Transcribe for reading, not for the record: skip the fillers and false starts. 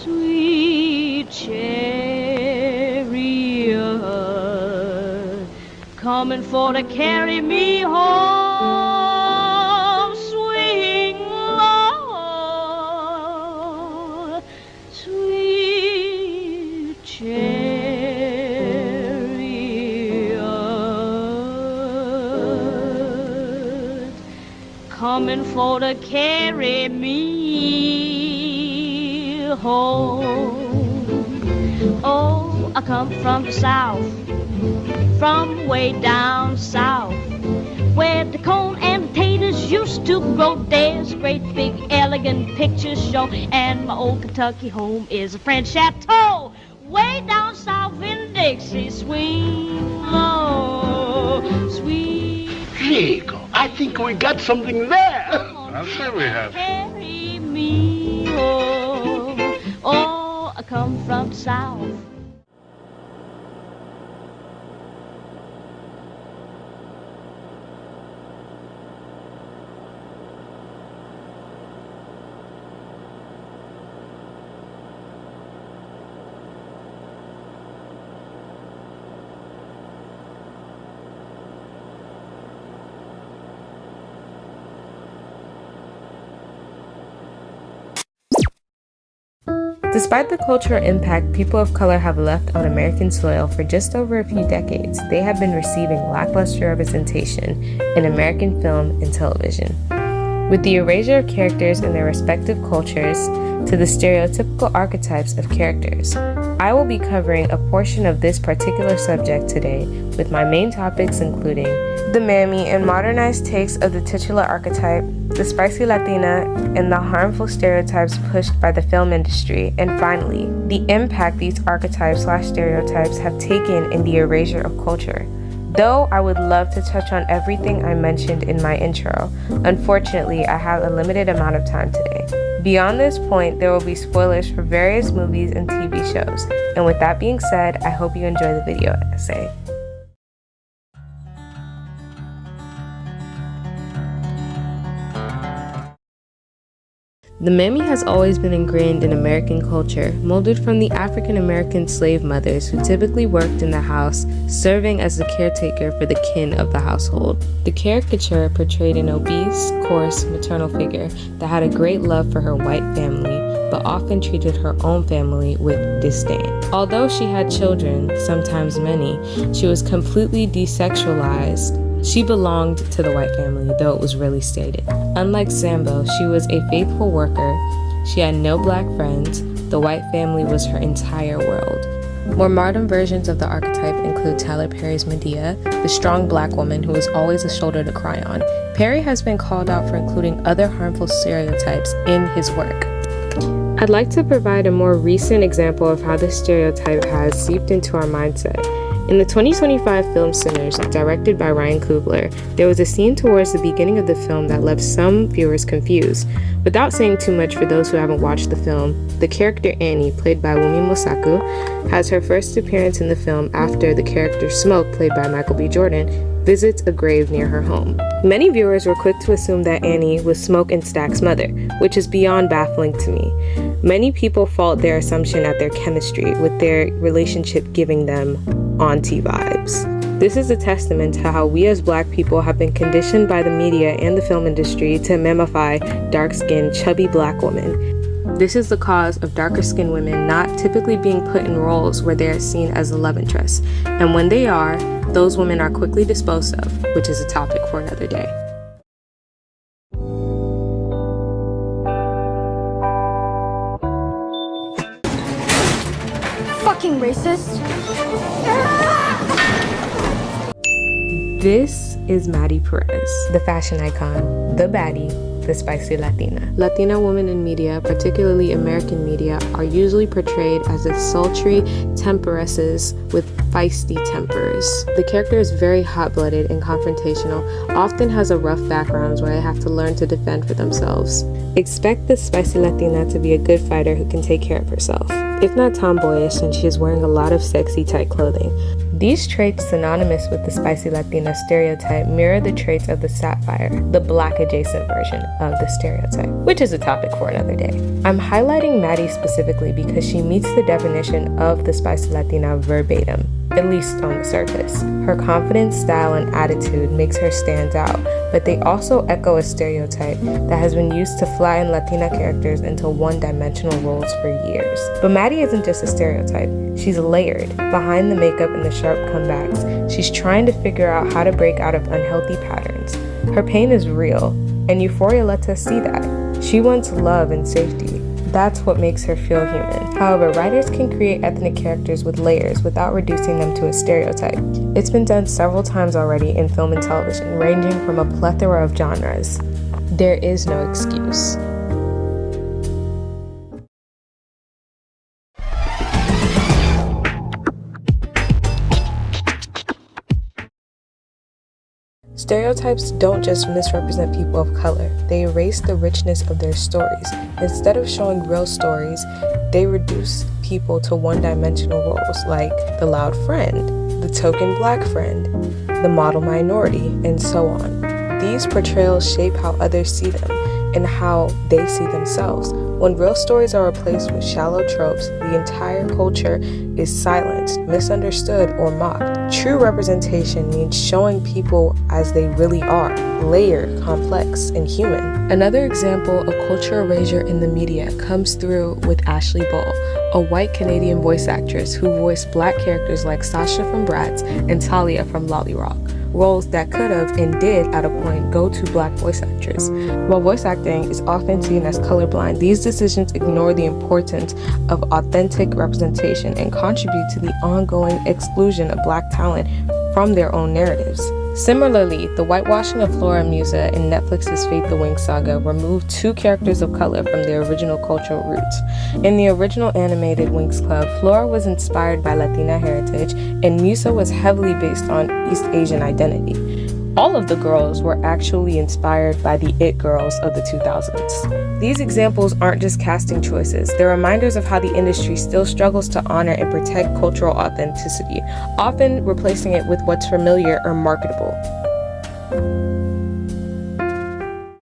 Sweet chariot, coming for to carry me home. Swing low, sweet chariot, coming for to carry me home. Oh, I come from the south, from way down south, where the corn and potatoes used to grow. There's great big elegant pictures show, and my old Kentucky home is a French chateau. Way down south in Dixie, swing low, sweet Chico, I think we got something there. I'll say we have. carry me home. Oh, I come from the south. Despite the cultural impact people of color have left on American soil for just over a few decades, they have been receiving lackluster representation in American film and television. With the erasure of characters in their respective cultures to the stereotypical archetypes of characters, I will be covering a portion of this particular subject today, with my main topics including the mammy and modernized takes of the titular archetype, the spicy Latina, and the harmful stereotypes pushed by the film industry, and finally, the impact these archetypes/stereotypes have taken in the erasure of culture. Though I would love to touch on everything I mentioned in my intro, unfortunately I have a limited amount of time today. Beyond this point, there will be spoilers for various movies and TV shows, and with that being said, I hope you enjoy the video essay. The mammy has always been ingrained in American culture, molded from the African American slave mothers who typically worked in the house, serving as the caretaker for the kin of the household. The caricature portrayed an obese, coarse, maternal figure that had a great love for her white family, but often treated her own family with disdain. Although she had children, sometimes many, she was completely desexualized. She belonged to the white family, though it was rarely stated. Unlike Sambo, she was a faithful worker. She had no black friends. The white family was her entire world. More modern versions of the archetype include Tyler Perry's Madea, the strong black woman who is always a shoulder to cry on. Perry has been called out for including other harmful stereotypes in his work. I'd like to provide a more recent example of how this stereotype has seeped into our mindset. In the 2025 film Sinners, directed by Ryan Coogler, there was a scene towards the beginning of the film that left some viewers confused. Without saying too much for those who haven't watched the film, the character Annie, played by Wumi Mosaku, has her first appearance in the film after the character Smoke, played by Michael B. Jordan, visits a grave near her home. Many viewers were quick to assume that Annie was Smoke and Stack's mother, which is beyond baffling to me. Many people fault their assumption at their chemistry, with their relationship giving them auntie vibes. This is a testament to how we as black people have been conditioned by the media and the film industry to mammify dark-skinned, chubby black women. This is the cause of darker-skinned women not typically being put in roles where they are seen as a love interest, and when they are, those women are quickly disposed of, which is a topic for another day. Fucking racist. This is Maddie Perez, the fashion icon, the baddie, the spicy Latina. Latina women in media, particularly American media, are usually portrayed as the sultry temperesses with feisty tempers. The character is very hot-blooded and confrontational, often has a rough background where they have to learn to defend for themselves. Expect the spicy Latina to be a good fighter who can take care of herself. If not tomboyish, then she is wearing a lot of sexy tight clothing. These traits, synonymous with the spicy Latina stereotype, mirror the traits of the sapphire, the black adjacent version of the stereotype, which is a topic for another day. I'm highlighting Maddie specifically because she meets the definition of the spicy Latina verbatim, at least on the surface. Her confidence, style, and attitude makes her stand out, but they also echo a stereotype that has been used to flatten Latina characters into one-dimensional roles for years. But Maddie isn't just a stereotype. She's layered. Behind the makeup and the sharp comebacks, she's trying to figure out how to break out of unhealthy patterns. Her pain is real, and Euphoria lets us see that. She wants love and safety. That's what makes her feel human. However, writers can create ethnic characters with layers without reducing them to a stereotype. It's been done several times already in film and television, ranging from a plethora of genres. There is no excuse. Stereotypes don't just misrepresent people of color, they erase the richness of their stories. Instead of showing real stories, they reduce people to one-dimensional roles like the loud friend, the token black friend, the model minority, and so on. These portrayals shape how others see them and how they see themselves. When real stories are replaced with shallow tropes, the entire culture is silenced, misunderstood, or mocked. True representation means showing people as they really are, layered, complex, and human. Another example of cultural erasure in the media comes through with Ashley Ball, a white Canadian voice actress who voiced black characters like Sasha from Bratz and Talia from Lolirock, roles that could have and did at a point go to black voice actors. While voice acting is often seen as colorblind, these decisions ignore the importance of authentic representation and contribute to the ongoing exclusion of black talent from their own narratives. Similarly, the whitewashing of Flora and Musa in Netflix's Fate the Winx saga removed two characters of color from their original cultural roots. In the original animated Winx Club, Flora was inspired by Latina heritage and Musa was heavily based on East Asian identity. All of the girls were actually inspired by the It Girls of the 2000s. These examples aren't just casting choices, they're reminders of how the industry still struggles to honor and protect cultural authenticity, often replacing it with what's familiar or marketable.